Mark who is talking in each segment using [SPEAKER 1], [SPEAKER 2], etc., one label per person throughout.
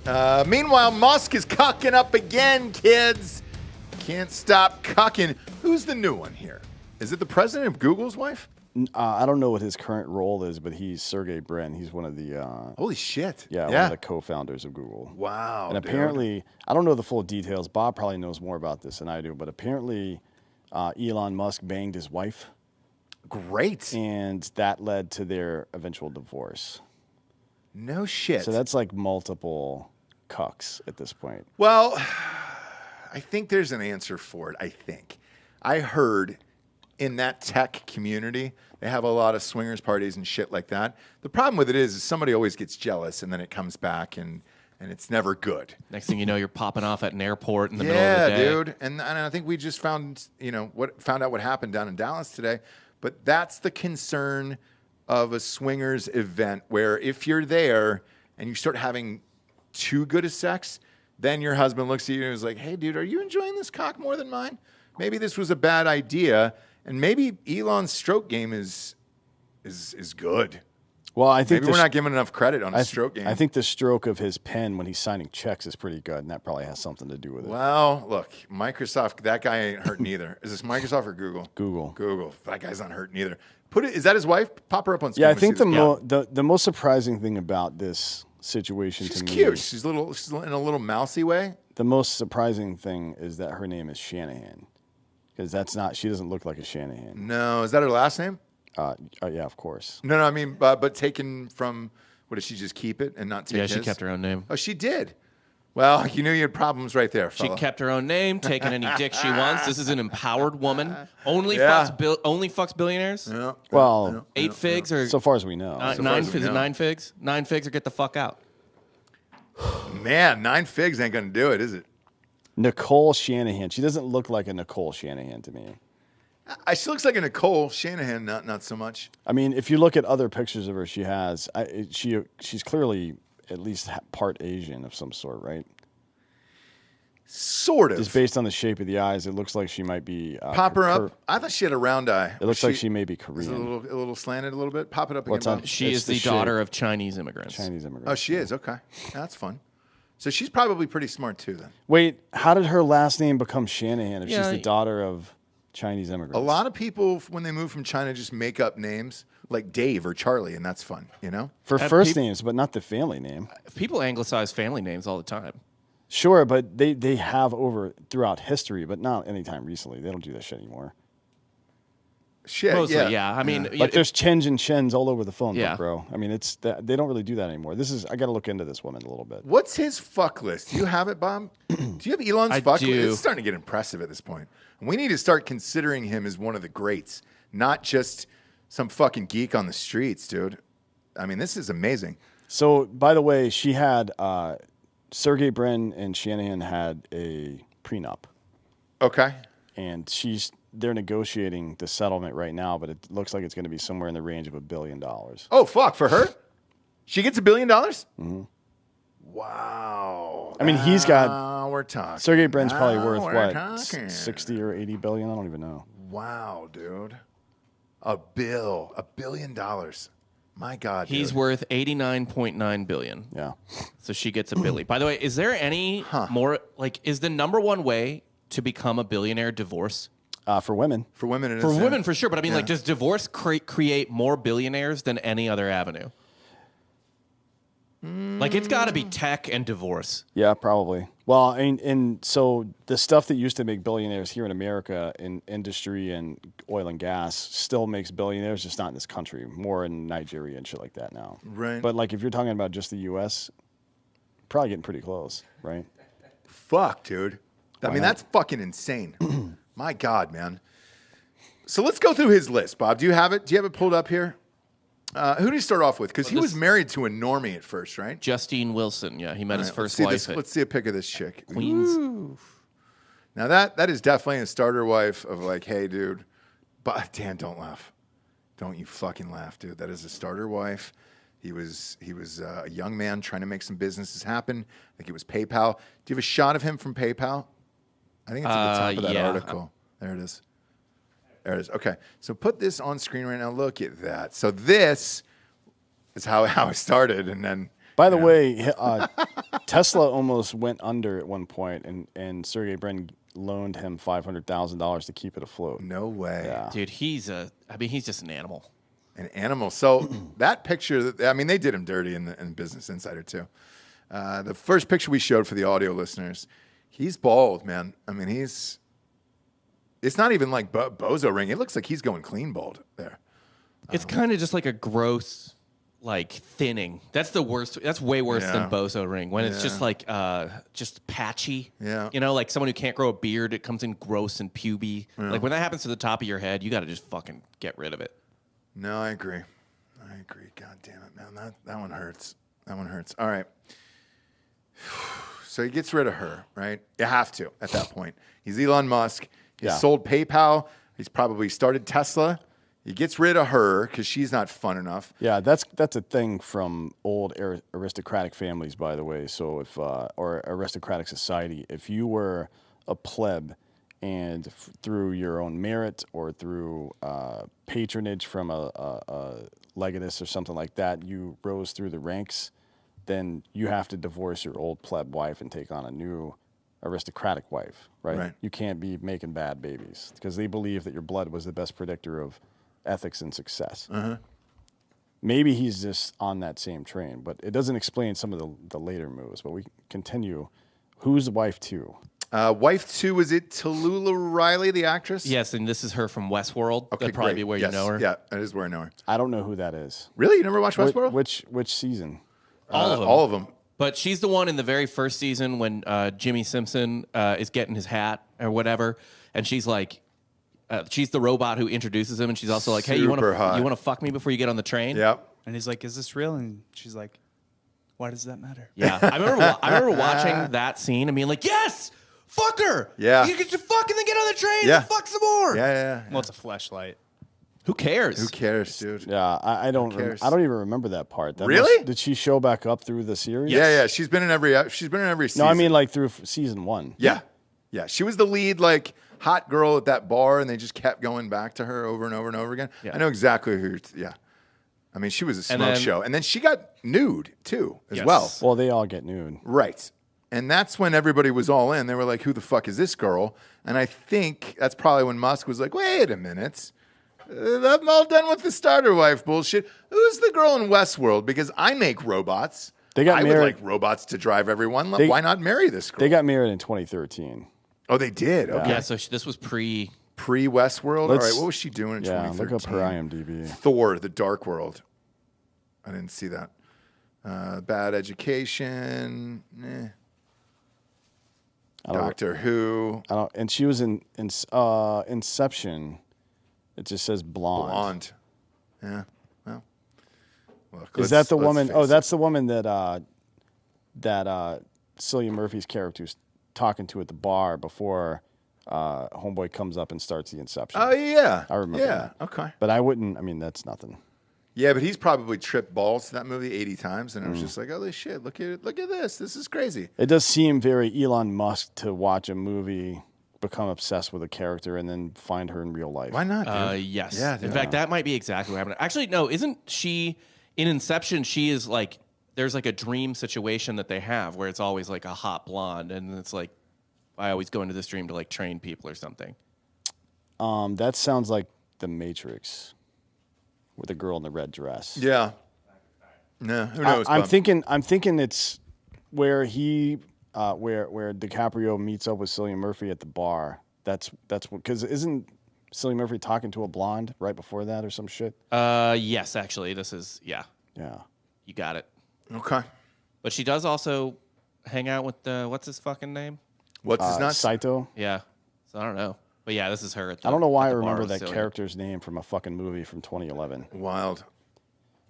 [SPEAKER 1] Meanwhile, Musk is cucking up again, kids. Can't stop cucking. Who's the new one here? Is it the president of Google's wife?
[SPEAKER 2] I don't know what his current role is, but he's Sergey Brin. He's one of the
[SPEAKER 1] Holy shit.
[SPEAKER 2] one of the co-founders of Google.
[SPEAKER 1] Wow.
[SPEAKER 2] And apparently, I don't know the full details. Bob probably knows more about this than I do, but apparently Elon Musk banged his wife.
[SPEAKER 1] Great.
[SPEAKER 2] And that led to their eventual divorce.
[SPEAKER 1] No shit.
[SPEAKER 2] So that's like multiple cucks at this point.
[SPEAKER 1] Well, I think there's an answer for it, I think. I heard in that tech community, they have a lot of swingers parties and shit like that. The problem with it is somebody always gets jealous and then it comes back and it's never good.
[SPEAKER 3] Next thing you know, you're popping off at an airport in the middle of the day.
[SPEAKER 1] Yeah, dude. And I think we just found out what happened down in Dallas today. But that's the concern of a swingers event where if you're there and you start having too good a sex, then your husband looks at you and is like, hey, dude, are you enjoying this cock more than mine? Maybe this was a bad idea. And maybe Elon's stroke game is good.
[SPEAKER 2] Well, I think
[SPEAKER 1] maybe we're not giving enough credit on his stroke game.
[SPEAKER 2] I think the stroke of his pen when he's signing checks is pretty good, and that probably has something to do with it.
[SPEAKER 1] Well, look, Microsoft, that guy ain't hurting either. Is this Microsoft or Google?
[SPEAKER 2] Google.
[SPEAKER 1] That guy's not hurting either. Is that his wife? Pop her up on screen.
[SPEAKER 2] Yeah, I think the most surprising thing about this situation
[SPEAKER 1] she's
[SPEAKER 2] to me.
[SPEAKER 1] Cute. She's in a little mousy way.
[SPEAKER 2] The most surprising thing is that her name is Shanahan. Because she doesn't look like a Shanahan.
[SPEAKER 1] No, is that her last name?
[SPEAKER 2] Yeah, of course.
[SPEAKER 1] No, I mean, but taken from, what, did she just keep it and not take his?
[SPEAKER 3] Yeah, she kept her own name.
[SPEAKER 1] Oh, she did? Well, you knew you had problems right there, fella.
[SPEAKER 3] She kept her own name, taking any dick she wants. This is an empowered woman. Only fucks billionaires?
[SPEAKER 2] Yeah. Well,
[SPEAKER 3] 8 figs or...
[SPEAKER 2] So far as we know.
[SPEAKER 3] 9 figs? 9 figs or get the fuck out.
[SPEAKER 1] Man, 9 figs ain't going to do it, is it?
[SPEAKER 2] Nicole Shanahan. She doesn't look like a Nicole Shanahan to me.
[SPEAKER 1] She looks like a Nicole Shanahan, not so much.
[SPEAKER 2] I mean, if you look at other pictures of her, she's clearly at least part Asian of some sort, right?
[SPEAKER 1] Sort of.
[SPEAKER 2] Just based on the shape of the eyes, it looks like she might be...
[SPEAKER 1] Pop her up. I thought she had a round eye.
[SPEAKER 2] It looks like she may be Korean.
[SPEAKER 1] Is it a little slanted a little bit? Pop it up again.
[SPEAKER 3] She is the daughter of Chinese immigrants.
[SPEAKER 1] Oh, she is? Okay. That's fun. So she's probably pretty smart too then.
[SPEAKER 2] Wait, how did her last name become Shanahan if she's the daughter of Chinese immigrants?
[SPEAKER 1] A lot of people, when they move from China, just make up names like Dave or Charlie, and that's fun, you know?
[SPEAKER 2] For first names, but not the family name.
[SPEAKER 3] People anglicize family names all the time.
[SPEAKER 2] Sure, but they have throughout history, but not anytime recently. They don't do that shit anymore.
[SPEAKER 1] Shit,
[SPEAKER 3] mostly, yeah. I mean,
[SPEAKER 2] like there's Chens and Chens all over the phone book,
[SPEAKER 3] Yeah.
[SPEAKER 2] bro. I mean, they don't really do that anymore. I got to look into this woman a little bit.
[SPEAKER 1] What's his fuck list? Do you have it, Bob? Do you have Elon's fuck
[SPEAKER 3] do.
[SPEAKER 1] list? It's starting to get impressive at this point. And we need to start considering him as one of the greats, not just some fucking geek on the streets, dude. I mean, this is amazing.
[SPEAKER 2] So, by the way, she had Sergey Brin and Shanahan had a prenup.
[SPEAKER 1] Okay.
[SPEAKER 2] And they're negotiating the settlement right now, but it looks like it's going to be somewhere in the range of $1 billion.
[SPEAKER 1] Oh, fuck, for her? She gets $1 billion?
[SPEAKER 2] Mm-hmm.
[SPEAKER 1] Wow.
[SPEAKER 2] I mean, he's got...
[SPEAKER 1] we're talking.
[SPEAKER 2] Sergey Brin's probably worth, what,
[SPEAKER 1] talking.
[SPEAKER 2] 60 or 80 billion? I don't even know.
[SPEAKER 1] Wow, dude. $1 billion. My God,
[SPEAKER 3] He's
[SPEAKER 1] dude.
[SPEAKER 3] worth $89.9 billion.
[SPEAKER 2] Yeah.
[SPEAKER 3] So she gets $1 billion. By the way, is there any more, is the number one way to become a billionaire divorce?
[SPEAKER 2] For women.
[SPEAKER 1] For women, it is.
[SPEAKER 3] For women, for sure. But I mean, does divorce create more billionaires than any other avenue? It's got to be tech and divorce.
[SPEAKER 2] Yeah, probably. Well, and so the stuff that used to make billionaires here in America in industry and oil and gas still makes billionaires, just not in this country. More in Nigeria and shit like that now.
[SPEAKER 1] Right.
[SPEAKER 2] But if you're talking about just the U.S., probably getting pretty close, right?
[SPEAKER 1] Fuck, dude. I mean, that's fucking insane. My God, man. So let's go through his list, Bob. Do you have it? Do you have it pulled up here? Who did he start off with? Because he was married to a normie at first, right?
[SPEAKER 3] Justine Wilson. Yeah, he met his first
[SPEAKER 1] wife.
[SPEAKER 3] wife.
[SPEAKER 1] Let's see a pic of this chick.
[SPEAKER 3] Queens.
[SPEAKER 1] Ooh. Now that is definitely a starter wife of hey, dude. But Dan, don't laugh. Don't you fucking laugh, dude. That is a starter wife. He was a young man trying to make some businesses happen. I think it was PayPal. Do you have a shot of him from PayPal? I think it's at the top of that article. There it is. There it is. Okay. So put this on screen right now. Look at that. So this is how it started. And then
[SPEAKER 2] By the way, Tesla almost went under at one point, and Sergey Brin loaned him $500,000 to keep it afloat.
[SPEAKER 1] No way.
[SPEAKER 2] Yeah.
[SPEAKER 3] Dude, he's just an animal.
[SPEAKER 1] An animal. So that picture, I mean, they did him dirty in Business Insider too. The first picture we showed for the audio listeners, he's bald, man. I mean, it's not even like bozo ring. It looks like he's going clean bald there.
[SPEAKER 3] It's kind of just like a gross, like thinning. That's the worst. That's way worse than bozo ring when it's just like just patchy.
[SPEAKER 1] Yeah.
[SPEAKER 3] You know, like someone who can't grow a beard. It comes in gross and puby. Yeah. Like when that happens to the top of your head, you got to just fucking get rid of it.
[SPEAKER 1] No, I agree. God damn it, man. That one hurts. That one hurts. All right. So he gets rid of her, right? You have to at that point. He's Elon Musk. He's sold PayPal. He's probably started Tesla. He gets rid of her because she's not fun enough.
[SPEAKER 2] Yeah, that's a thing from old aristocratic families, by the way. So if or aristocratic society, if you were a pleb and through your own merit or through patronage from a legatus or something like that, you rose through the ranks, then you have to divorce your old pleb wife and take on a new aristocratic wife, right? You can't be making bad babies because they believe that your blood was the best predictor of ethics and success. Maybe he's just on that same train, but it doesn't explain some of the later moves. But we continue. Who's wife two?
[SPEAKER 1] Wife two, is it Tallulah Riley, the actress?
[SPEAKER 3] Yes, and this is her from Westworld.
[SPEAKER 1] Okay,
[SPEAKER 3] That'd probably be where you know her.
[SPEAKER 1] Yeah, that is where I know her.
[SPEAKER 2] I don't know who that is.
[SPEAKER 1] Really? You never watched Westworld?
[SPEAKER 2] Which season?
[SPEAKER 3] All of them.
[SPEAKER 1] All of them.
[SPEAKER 3] But she's the one in the very first season when Jimmy Simpson is getting his hat or whatever, and she's like, she's the robot who introduces him, and she's also like, "Hey, you want to fuck me before you get on the train?"
[SPEAKER 1] Yep.
[SPEAKER 4] And he's like, "Is this real?" And she's like, "Why does that matter?"
[SPEAKER 3] Yeah, I remember watching that scene and being like, "Yes, fuck her.
[SPEAKER 1] Yeah,
[SPEAKER 3] you get to fuck and then get on the train and fuck some more."
[SPEAKER 1] Yeah.
[SPEAKER 4] Well, it's a fleshlight.
[SPEAKER 3] Who cares?
[SPEAKER 1] Who cares, dude?
[SPEAKER 2] Yeah, I don't even remember that part.
[SPEAKER 1] Really?
[SPEAKER 2] Did she show back up through the series?
[SPEAKER 1] Yeah. She's been in every season.
[SPEAKER 2] No, I mean like through season one.
[SPEAKER 1] Yeah. She was the lead, like hot girl at that bar, and they just kept going back to her over and over and over again. Yeah. I know exactly who. I mean, she was a smoke show, and then she got nude too, as well.
[SPEAKER 2] Well, they all get nude,
[SPEAKER 1] right? And that's when everybody was all in. They were like, "Who the fuck is this girl?" And I think that's probably when Musk was like, "Wait a minute." I'm all done with the starter wife bullshit. Who's the girl in Westworld? Because I make robots. I would like robots to drive everyone. Why not marry this girl?
[SPEAKER 2] They got married in 2013.
[SPEAKER 1] Oh, they did? Okay.
[SPEAKER 3] Yeah, so this was
[SPEAKER 1] pre-Westworld? All right, what was she doing in 2013?
[SPEAKER 2] Look up her IMDb.
[SPEAKER 1] Thor, The Dark World. I didn't see that. Bad Education. Doctor Who.
[SPEAKER 2] And she was in Inception. It just says blonde.
[SPEAKER 1] Yeah. Well,
[SPEAKER 2] is that the woman? Oh, that's the woman that Cillian Murphy's character is talking to at the bar before Homeboy comes up and starts the Inception.
[SPEAKER 1] Oh, yeah.
[SPEAKER 2] I remember that.
[SPEAKER 1] Okay.
[SPEAKER 2] But I wouldn't, I mean, that's nothing.
[SPEAKER 1] Yeah, but he's probably tripped balls to that movie 80 times, and I was just like, holy shit, look at this. This is crazy.
[SPEAKER 2] It does seem very Elon Musk to watch a movie, become obsessed with a character, and then find her in real life.
[SPEAKER 1] Why not, dude?
[SPEAKER 3] Yes.
[SPEAKER 1] Yeah,
[SPEAKER 3] in fact, that might be exactly what happened. Actually, no, isn't she, in Inception, she is like, there's like a dream situation that they have where it's always like a hot blonde, and it's like, I always go into this dream to like train people or something.
[SPEAKER 2] That sounds like The Matrix with the girl in the red dress.
[SPEAKER 1] Yeah. No, who knows?
[SPEAKER 2] I'm thinking it's where where DiCaprio meets up with Cillian Murphy at the bar. That's because isn't Cillian Murphy talking to a blonde right before that or some shit?
[SPEAKER 3] Yes, actually, this is yeah. You got it.
[SPEAKER 1] Okay.
[SPEAKER 3] But she does also hang out with what's his fucking name?
[SPEAKER 1] What's his nuts?
[SPEAKER 2] Saito.
[SPEAKER 3] Yeah. So I don't know. But yeah, this is her.
[SPEAKER 2] I don't know why I remember that character's name from a fucking movie from 2011.
[SPEAKER 1] Wild.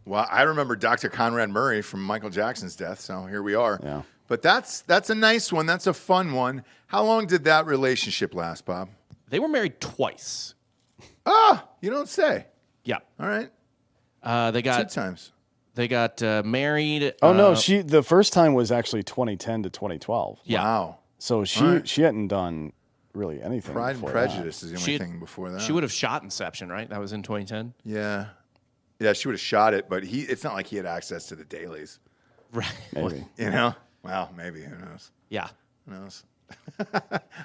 [SPEAKER 1] Well, I remember Dr. Conrad Murray from Michael Jackson's death, so here we are.
[SPEAKER 2] Yeah.
[SPEAKER 1] But that's a nice one. That's a fun one. How long did that relationship last, Bob?
[SPEAKER 3] They were married twice.
[SPEAKER 1] Ah, you don't say.
[SPEAKER 3] Yeah.
[SPEAKER 1] All right.
[SPEAKER 3] They got
[SPEAKER 1] 2 times.
[SPEAKER 3] They got married.
[SPEAKER 2] Oh no, the first time was actually 2010 to 2012.
[SPEAKER 3] Yeah.
[SPEAKER 1] Wow.
[SPEAKER 2] So she hadn't done really anything.
[SPEAKER 1] Pride and Prejudice is the only thing before that.
[SPEAKER 3] She would have shot Inception, right? That was in 2010.
[SPEAKER 1] Yeah. Yeah, she would have shot it, but it's not like he had access to the dailies.
[SPEAKER 3] Right.
[SPEAKER 2] Maybe.
[SPEAKER 1] You know? Well, maybe. Who knows?
[SPEAKER 3] Yeah.
[SPEAKER 1] Who knows?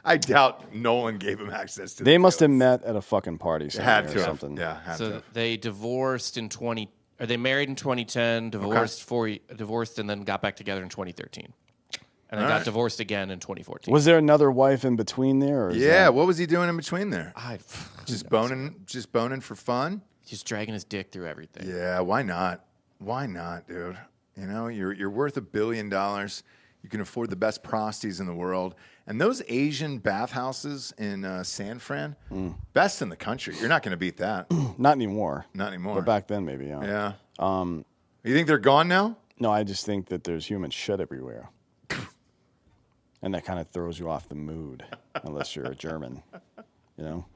[SPEAKER 1] I doubt Nolan gave him access to.
[SPEAKER 2] They
[SPEAKER 1] the
[SPEAKER 2] must have
[SPEAKER 1] fields.
[SPEAKER 2] met at a fucking party somewhere
[SPEAKER 1] Had
[SPEAKER 2] or
[SPEAKER 1] to have.
[SPEAKER 2] something.
[SPEAKER 1] Yeah, had to
[SPEAKER 3] So
[SPEAKER 1] have.
[SPEAKER 3] they divorced in or they married in 2010, divorced and then got back together in 2013. And then got divorced again in 2014.
[SPEAKER 2] Was there another wife in between there? Or is
[SPEAKER 1] Yeah,
[SPEAKER 2] that-
[SPEAKER 1] what was he doing in between there?
[SPEAKER 3] Just
[SPEAKER 1] Just boning for fun?
[SPEAKER 3] Just dragging his dick through everything.
[SPEAKER 1] Yeah, why not? Why not, dude? You know, you're worth $1 billion. You can afford the best prosties in the world. And those Asian bathhouses in San Fran, best in the country. You're not going to beat that.
[SPEAKER 2] Not anymore.
[SPEAKER 1] Not anymore.
[SPEAKER 2] But back then, maybe. Yeah.
[SPEAKER 1] Yeah. You think they're gone now?
[SPEAKER 2] No, I just think that there's human shit everywhere. And that kind of throws you off the mood, unless you're a German, you know?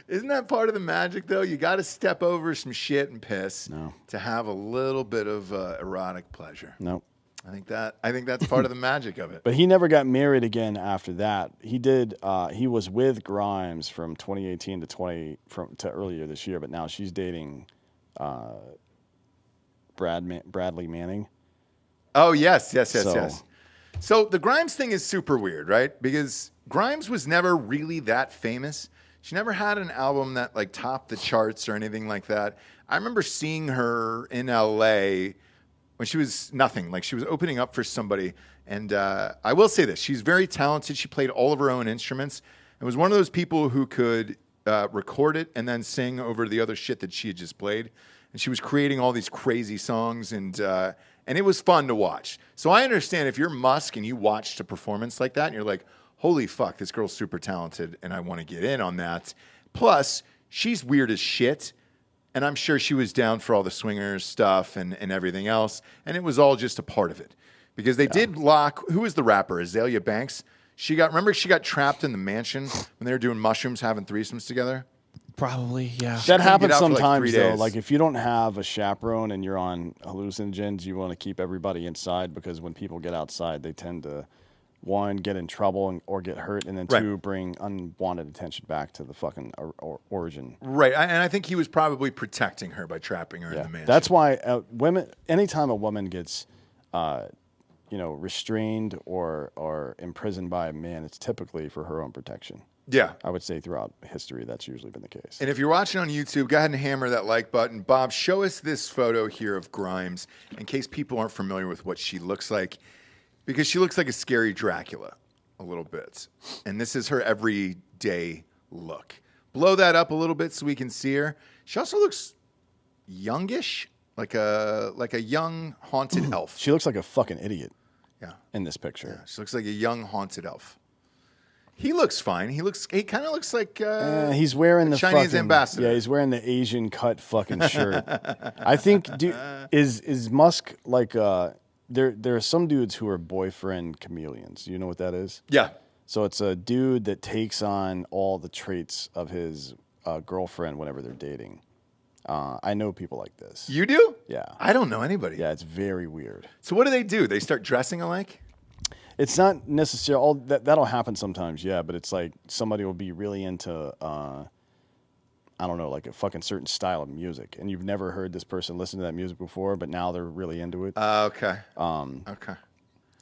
[SPEAKER 1] Isn't that part of the magic, though? You got to step over some shit and piss to have a little bit of erotic pleasure.
[SPEAKER 2] No.
[SPEAKER 1] I think that's part of the magic of it.
[SPEAKER 2] But he never got married again after that. He did. He was with Grimes from 2018 to earlier this year, but now she's dating Bradley Manning.
[SPEAKER 1] Oh, yes.
[SPEAKER 2] So-
[SPEAKER 1] So the Grimes thing is super weird, right? Because Grimes was never really that famous. She never had an album that like topped the charts or anything like that. I remember seeing her in LA when she was nothing. Like she was opening up for somebody. And I will say this, she's very talented. She played all of her own instruments. It was one of those people who could record it and then sing over the other shit that she had just played. And she was creating all these crazy songs, and it was fun to watch. So I understand if you're Musk and you watched a performance like that, and you're like, holy fuck, this girl's super talented, and I want to get in on that. Plus, she's weird as shit, and I'm sure she was down for all the swingers stuff and everything else, and it was all just a part of it. Because they did lock, who was the rapper? Azalea Banks? She got trapped in the mansion when they were doing mushrooms, having threesomes together?
[SPEAKER 3] Probably, yeah.
[SPEAKER 2] That happens
[SPEAKER 1] out for, like,
[SPEAKER 2] sometimes,
[SPEAKER 1] 3
[SPEAKER 2] though.
[SPEAKER 1] days.
[SPEAKER 2] Like, if you don't have a chaperone and you're on hallucinogens, you want to keep everybody inside because when people get outside, they tend to, one, get in trouble or get hurt, and then
[SPEAKER 1] Right.
[SPEAKER 2] two, bring unwanted attention back to the fucking origin.
[SPEAKER 1] Right, and I think he was probably protecting her by trapping her in the mansion.
[SPEAKER 2] That's why women, anytime a woman gets, restrained or imprisoned by a man, it's typically for her own protection.
[SPEAKER 1] Yeah.
[SPEAKER 2] I would say throughout history, that's usually been the case.
[SPEAKER 1] And if you're watching on YouTube, go ahead and hammer that like button. Bob, show us this photo here of Grimes in case people aren't familiar with what she looks like, because she looks like a scary Dracula a little bit. And this is her everyday look. Blow that up a little bit so we can see her. She also looks youngish, like a young haunted elf.
[SPEAKER 2] She looks like a fucking idiot
[SPEAKER 1] Yeah.
[SPEAKER 2] in this picture.
[SPEAKER 1] She looks like a young haunted elf. He looks fine. He kind of looks like
[SPEAKER 2] He's wearing the
[SPEAKER 1] Chinese
[SPEAKER 2] fucking,
[SPEAKER 1] ambassador.
[SPEAKER 2] Yeah, he's wearing the Asian cut fucking shirt. I think is Musk like there are some dudes who are boyfriend chameleons. You know what that is?
[SPEAKER 1] Yeah.
[SPEAKER 2] So it's a dude that takes on all the traits of his girlfriend whenever they're dating. I know people like this.
[SPEAKER 1] You do?
[SPEAKER 2] Yeah.
[SPEAKER 1] I don't know anybody.
[SPEAKER 2] Yeah, it's very weird.
[SPEAKER 1] So what do? They start dressing alike?
[SPEAKER 2] It's not necessarily that'll happen sometimes, yeah, but it's like somebody will be really into I don't know, like a fucking certain style of music, and you've never heard this person listen to that music before, but now they're really into it.
[SPEAKER 1] Okay. Okay.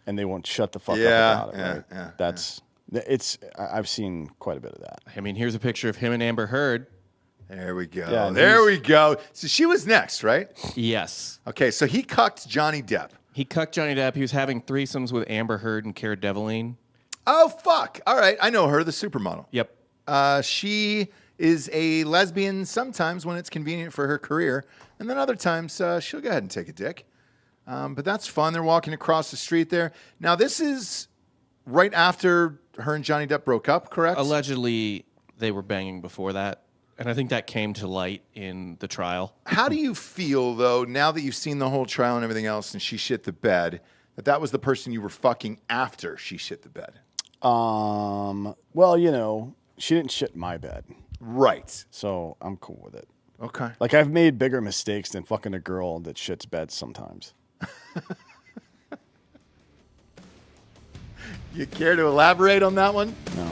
[SPEAKER 2] And they won't shut the fuck
[SPEAKER 1] Yeah,
[SPEAKER 2] up about it.
[SPEAKER 1] yeah,
[SPEAKER 2] Right? I've seen quite a bit of that.
[SPEAKER 3] I mean, here's a picture of him and Amber Heard.
[SPEAKER 1] There we go.
[SPEAKER 2] Yeah, and
[SPEAKER 1] there we go. So she was next, right?
[SPEAKER 3] Yes.
[SPEAKER 1] Okay, so he cucked Johnny Depp.
[SPEAKER 3] He cucked Johnny Depp. He was having threesomes with Amber Heard and Cara Delevingne.
[SPEAKER 1] Oh, fuck. All right. I know her, the supermodel.
[SPEAKER 3] Yep.
[SPEAKER 1] She is a lesbian sometimes when it's convenient for her career, and then other times she'll go ahead and take a dick. But that's fun. They're walking across the street there. Now, this is right after her and Johnny Depp broke up, correct?
[SPEAKER 3] Allegedly, they were banging before that. And I think that came to light in the trial.
[SPEAKER 1] How do you feel, though, now that you've seen the whole trial and everything else and she shit the bed, that was the person you were fucking after she shit the bed?
[SPEAKER 2] Well, she didn't shit my bed,
[SPEAKER 1] Right.
[SPEAKER 2] so I'm cool with it.
[SPEAKER 1] Okay.
[SPEAKER 2] Like, I've made bigger mistakes than fucking a girl that shits beds sometimes.
[SPEAKER 1] You care to elaborate on that one?
[SPEAKER 2] No.